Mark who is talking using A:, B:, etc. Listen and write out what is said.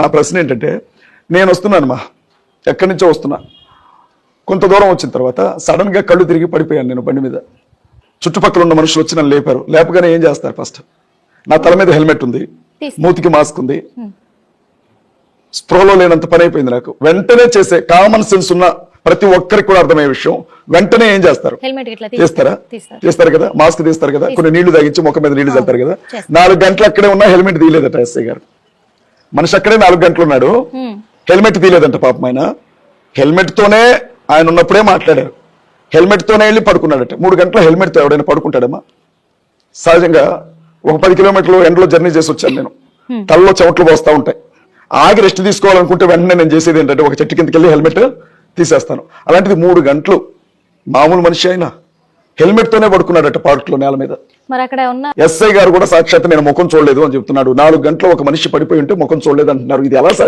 A: నా ప్రశ్న ఏంటంటే, నేను వస్తున్నాను ఎక్కడి నుంచో వస్తున్నా, కొంత దూరం వచ్చిన తర్వాత సడన్ గా కళ్ళు తిరిగి పడిపోయాను నేను బండి మీద. చుట్టుపక్కల ఉన్న మనుషులు వచ్చి నన్ను లేపారు. లేపగానే ఏం చేస్తారు? ఫస్ట్ నా తల మీద హెల్మెట్ ఉంది, మూతికి మాస్క్ ఉంది, స్ప్రోలో లేనంత పని అయిపోయింది నాకు. వెంటనే చేసే కామన్ సెన్స్ ఉన్న ప్రతి ఒక్కరికి కూడా అర్థమయ్యే విషయం, వెంటనే ఏం చేస్తారు? చేస్తారు కదా, మాస్క్ తీస్తారు కదా, కొన్ని నీళ్లు తాగించి ముఖం మీద నీళ్లు చల్లుతారు కదా. 4 గంటలు అక్కడే ఉన్నా హెల్మెట్ తీయలేదట ఎస్ఐ గారు. మనిషి అక్కడే 4 గంటలు ఉన్నాడు, హెల్మెట్ తీయలేదంట పాపం. ఆయన హెల్మెట్ తోనే ఆయన ఉన్నప్పుడే మాట్లాడారు, హెల్మెట్ తోనే వెళ్ళి పడుకున్నాడట. 3 గంటల హెల్మెట్ తో ఎవడైనా పడుకుంటాడమ్మా? సహజంగా ఒక 10 కిలోమీటర్లు ఎండలో జర్నీ చేసి వచ్చాను నేను, తలలో చెమట్లు పోస్తా ఉంటాయి. ఆగి రెస్ట్ తీసుకోవాలనుకుంటే వెంటనే నేను చేసేది ఏంటంటే ఒక చెట్టు కిందకి వెళ్ళి హెల్మెట్ తీసేస్తాను. అలాంటిది 3 గంటలు మామూలు మనిషి అయినా హెల్మెట్ తోనే పడుకున్నాడట పార్క్ లో నేల మీద. ఎస్ఐ గారు కూడా సాక్షాత్ నేను ముఖం చూడలేదు అని చెప్తున్నాడు. 4 గంటలు ఒక మనిషి పడిపోయి ఉంటే ముఖం చూడలేదు అంటున్నారు. ఇది ఎలా సాధ్యం?